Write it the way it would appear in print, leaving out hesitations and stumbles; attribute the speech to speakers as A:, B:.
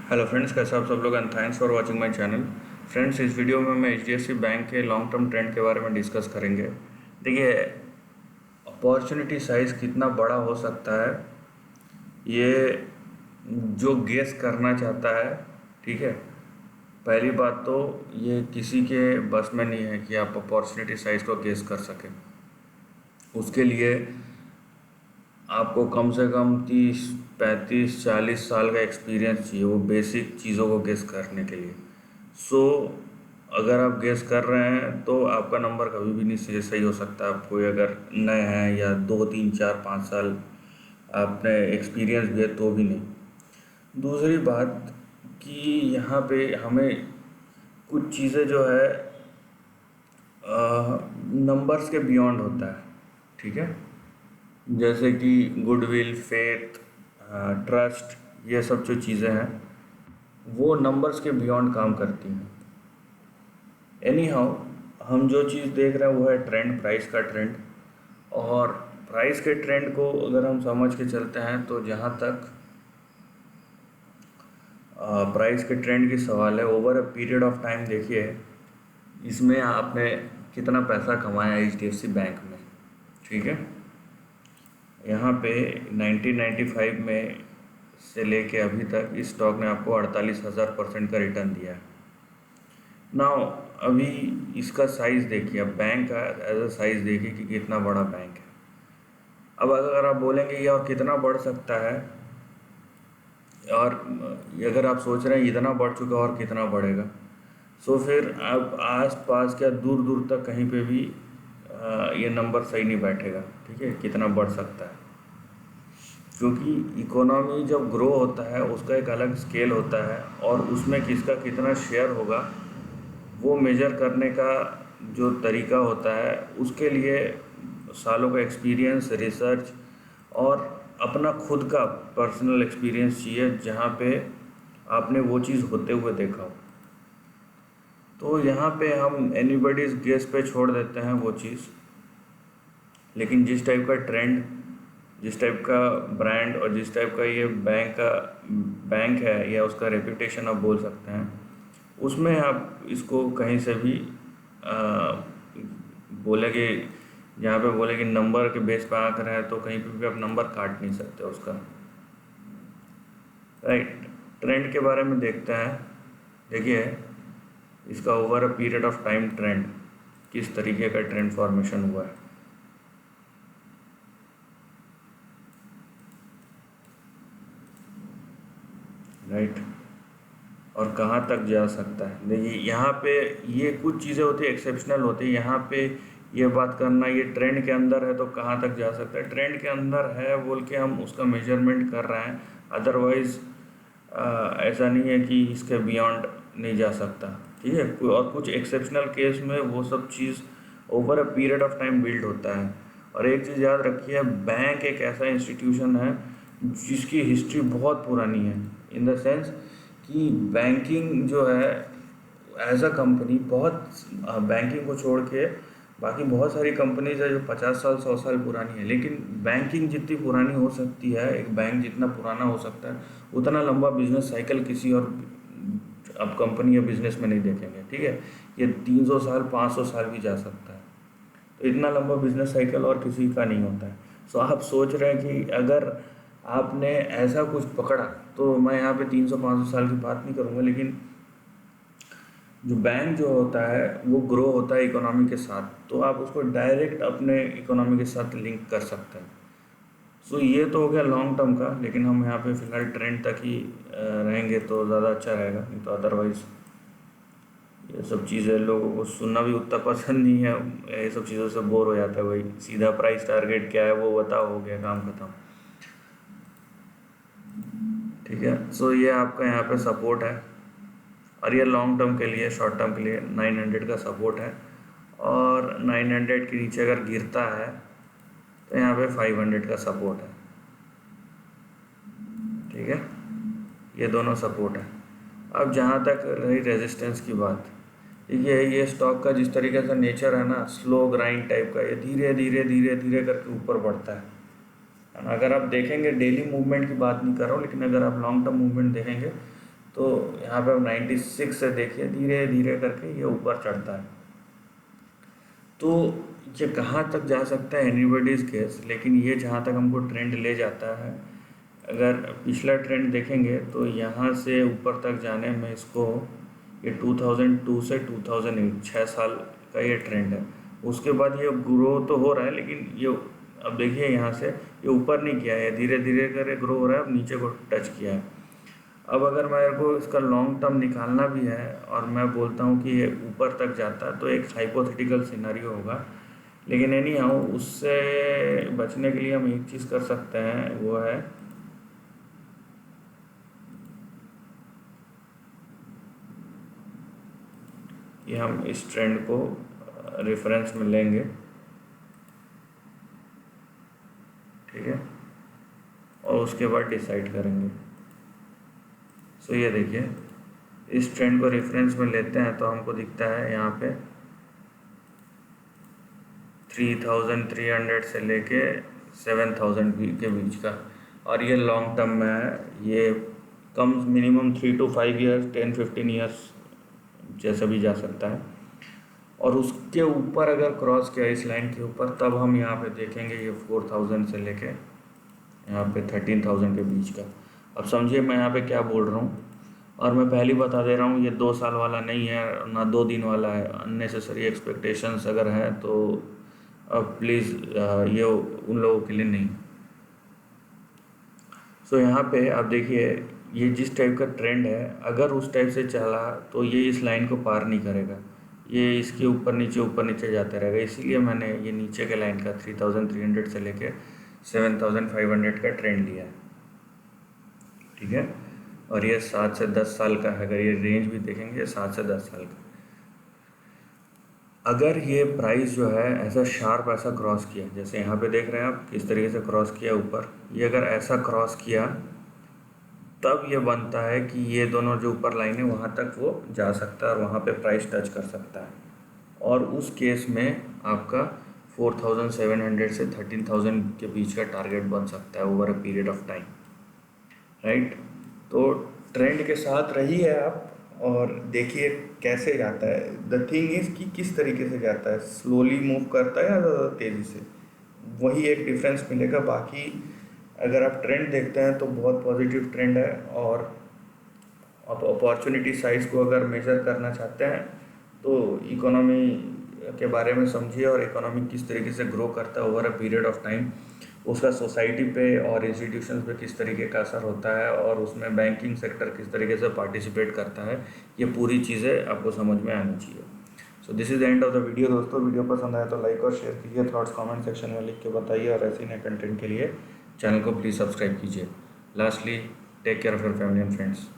A: Hello friends, कैसे आप सब लोग and thanks for watching my channel. Friends, इस वीडियो में मैं एचडीएफसी बैंक के लॉन्ग टर्म ट्रेंड के बारे में डिस्कस करेंगे। देखिए, अपॉर्चुनिटी साइज़ कितना बड़ा हो सकता है, ये जो गेस करना चाहता है, ठीक है। पहली बात तो ये किसी के बस में नहीं है कि आप अपॉर्चुनिटी साइज़ को गेस कर सकें। उसके लिए आपको कम से कम 30, 35, 40 साल का एक्सपीरियंस चाहिए, वो बेसिक चीज़ों को गेस करने के लिए। सो अगर आप गेस कर रहे हैं तो आपका नंबर कभी भी नहीं सही सही हो सकता। आप कोई अगर नए हैं या 2, 3, 4, 5 साल आपने एक्सपीरियंस भी है तो भी नहीं। दूसरी बात कि यहाँ पे हमें कुछ चीज़ें जो है नंबर्स के बियॉन्ड होता है, ठीक है। जैसे कि गुडविल, फेथ, ट्रस्ट, ये सब जो चीज़ें हैं वो नंबर्स के बियॉन्ड काम करती हैं। एनी हाउ, हम जो चीज़ देख रहे हैं वो है ट्रेंड, प्राइस का ट्रेंड। और प्राइस के ट्रेंड को अगर हम समझ के चलते हैं तो जहाँ तक प्राइस के ट्रेंड की सवाल है, over a period of time देखिए इसमें आपने कितना पैसा कमाया एचडीएफसी बैंक में, ठीक है। यहाँ पे 1995 में से लेके अभी तक इस स्टॉक ने आपको 48,000% का रिटर्न दिया है। नाउ अभी इसका साइज़ देखिए, अब बैंक का एज अ साइज़ देखिए कि कितना बड़ा बैंक है। अब अगर आप बोलेंगे ये और कितना बढ़ सकता है, और अगर आप सोच रहे हैं इतना बढ़ चुका और कितना बढ़ेगा, सो फिर आप आस पास क्या दूर दूर तक कहीं पे भी ये नंबर सही नहीं बैठेगा, ठीक है, कितना बढ़ सकता है। क्योंकि इकोनॉमी जब ग्रो होता है उसका एक अलग स्केल होता है और उसमें किसका कितना शेयर होगा वो मेजर करने का जो तरीका होता है, उसके लिए सालों का एक्सपीरियंस, रिसर्च और अपना खुद का पर्सनल एक्सपीरियंस चाहिए जहाँ पे आपने वो चीज़ होते हुए देखा हो। तो यहाँ पे हम एनीबॉडीज़ गेस पे छोड़ देते हैं वो चीज़। लेकिन जिस टाइप का ट्रेंड, जिस टाइप का ब्रांड और जिस टाइप का ये बैंक है या उसका रेपुटेशन आप बोल सकते हैं, उसमें आप इसको कहीं से भी बोले कि जहाँ पे बोले कि नंबर के बेस पे आंक रहे हैं तो कहीं पे भी आप नंबर काट नहीं सकते उसका, राइट। ट्रेंड के बारे में देखते हैं। देखिए, इसका over a period of time trend, किस तरीके का ट्रेंड फॉर्मेशन हुआ है। राइट, और कहाँ तक जा सकता है। देखिए यहाँ पे ये कुछ चीज़ें होती है, एक्सेप्शनल होती है। यहाँ पे ये बात करना ये ट्रेंड के अंदर है तो कहाँ तक जा सकता है, ट्रेंड के अंदर है बोल के हम उसका मेजरमेंट कर रहे हैं। अदरवाइज़ ऐसा नहीं है कि इसके बियॉन्ड नहीं जा सकता, ठीक है। और कुछ एक्सेप्शनल केस में वो सब चीज़ over a period of time build होता है। और एक चीज़ याद रखिए, बैंक एक ऐसा इंस्टीट्यूशन है जिसकी हिस्ट्री बहुत पुरानी है, इन द सेंस कि बैंकिंग जो है एज अ कंपनी बहुत, बैंकिंग को छोड़ के बाकी बहुत सारी कंपनीज है जो 50 साल 100 साल पुरानी है, लेकिन बैंकिंग जितनी पुरानी हो सकती है, एक बैंक जितना पुराना हो सकता है, उतना लंबा बिजनेस साइकिल किसी और अब कंपनी या बिजनेस में नहीं देखेंगे, ठीक है। ये 300 साल 500 साल भी जा सकता है, तो इतना लंबा बिजनेस साइकिल और किसी का नहीं होता है। सो आप सोच रहे हैं कि अगर आपने ऐसा कुछ पकड़ा, तो मैं यहाँ पे 300-500 साल की बात नहीं करूँगा, लेकिन जो बैंक जो होता है वो ग्रो होता है इकोनॉमी के साथ, तो आप उसको डायरेक्ट अपने इकोनॉमी के साथ लिंक कर सकते हैं। सो ये तो हो गया लॉन्ग टर्म का, लेकिन हम यहाँ पे फ़िलहाल ट्रेंड तक ही रहेंगे तो ज़्यादा अच्छा रहेगा। नहीं तो अदरवाइज़ ये सब चीज़ें लोगों को सुनना भी उतना पसंद नहीं है, ये सब चीज़ों से बोर हो जाता है। भाई सीधा प्राइस टारगेट क्या है वो बताओ, हो गया काम खत्म, ठीक है। सो ये आपका यहाँ पे सपोर्ट है, और ये लॉन्ग टर्म के लिए, शॉर्ट टर्म के लिए 900 का सपोर्ट है। और 900 के नीचे अगर गिरता है तो यहाँ पे 500 का सपोर्ट है, ठीक है। ये दोनों सपोर्ट है। अब जहाँ तक रही रेजिस्टेंस की बात, देखिए ये स्टॉक का जिस तरीके से नेचर है ना, स्लो ग्राइंड टाइप का, ये धीरे धीरे धीरे धीरे करके ऊपर बढ़ता है। अगर आप देखेंगे, डेली मूवमेंट की बात नहीं कर रहा हूँ, लेकिन अगर आप लॉन्ग टर्म मूवमेंट देखेंगे तो यहाँ पे अब 96 से देखिए धीरे धीरे करके ये ऊपर चढ़ता है। तो ये कहाँ तक जा सकता है एनीबॉडीज गेस, लेकिन ये जहाँ तक हमको ट्रेंड ले जाता है, अगर पिछला ट्रेंड देखेंगे तो यहाँ से ऊपर तक जाने में इसको ये 2002 से 2008 6 साल का ये ट्रेंड है। उसके बाद ये ग्रो तो हो रहा है, लेकिन ये अब देखिए यहाँ से ये ऊपर नहीं किया है, धीरे धीरे करके ग्रो हो रहा है, अब नीचे को टच किया है। अब अगर मेरे को इसका लॉन्ग टर्म निकालना भी है और मैं बोलता हूँ कि ये ऊपर तक जाता है, तो एक हाइपोथेटिकल सिनारियो होगा, लेकिन एनी हाउ उससे बचने के लिए हम एक चीज़ कर सकते हैं, वो है कि हम इस ट्रेंड को रेफरेंस में लेंगे, ठीक है, और उसके बाद डिसाइड करेंगे। सो ये देखिए इस ट्रेंड को रेफरेंस में लेते हैं तो हमको दिखता है यहाँ पे 3300 से लेके 7000 के बीच का, और ये लॉन्ग टर्म में है, ये कम मिनिमम 3 to 5 ईयर्स 10-15 ईयर्स जैसा भी जा सकता है। और उसके ऊपर अगर क्रॉस किया इस लाइन के ऊपर, तब हम यहाँ पे देखेंगे ये 4000 से लेके यहाँ पे 13000 के बीच का। अब समझिए मैं यहाँ पे क्या बोल रहा हूँ, और मैं पहले बता दे रहा हूँ ये 2 साल वाला नहीं है ना 2 दिन वाला है। अननेसेसरी एक्सपेक्टेशंस अगर है तो अब प्लीज़ ये उन लोगों के लिए नहीं। सो यहाँ पे आप देखिए ये जिस टाइप का ट्रेंड है, अगर उस टाइप से चला तो ये इस लाइन को पार नहीं करेगा, ये इसके ऊपर नीचे जाता रहेगा। इसीलिए मैंने ये नीचे के लाइन का 3300 से लेके 7500 का ट्रेंड लिया है, ठीक है। और ये 7 से 10 साल का है, अगर ये रेंज भी देखेंगे 7 से 10 साल का। अगर ये प्राइस जो है ऐसा शार्प ऐसा क्रॉस किया, जैसे यहाँ पे देख रहे हैं आप किस तरीके से क्रॉस किया ऊपर, ये अगर ऐसा क्रॉस किया तब ये बनता है कि ये दोनों जो ऊपर लाइन है वहाँ तक वो जा सकता है और वहाँ पे प्राइस टच कर सकता है, और उस केस में आपका 4700 से 13000 के बीच का टारगेट बन सकता है over a period of time, right. तो ट्रेंड के साथ रहिए आप और देखिए कैसे जाता है। द थिंग इज़ कि किस तरीके से जाता है, स्लोली मूव करता है या ज़्यादा तेज़ी से, वही एक डिफरेंस मिलेगा। बाकी अगर आप ट्रेंड देखते हैं तो बहुत पॉजिटिव ट्रेंड है, और आप अपॉर्चुनिटी साइज़ को अगर मेज़र करना चाहते हैं तो इकोनॉमी के बारे में समझिए, और इकोनॉमी किस तरीके से ग्रो करता है over a period of time, उसका सोसाइटी पे और इंस्टीट्यूशंस पे किस तरीके का असर होता है, और उसमें बैंकिंग सेक्टर किस तरीके से पार्टिसिपेट करता है, ये पूरी चीज़ें आपको समझ में आनी चाहिए। So this is the end of the video दोस्तों। वीडियो पसंद आया तो लाइक और शेयर कीजिए, थॉट्स कमेंट सेक्शन में लिख के बताइए, और ऐसे नए कंटेंट के लिए चैनल को प्लीज़ सब्सक्राइब कीजिए। Lastly, take care of your family and friends.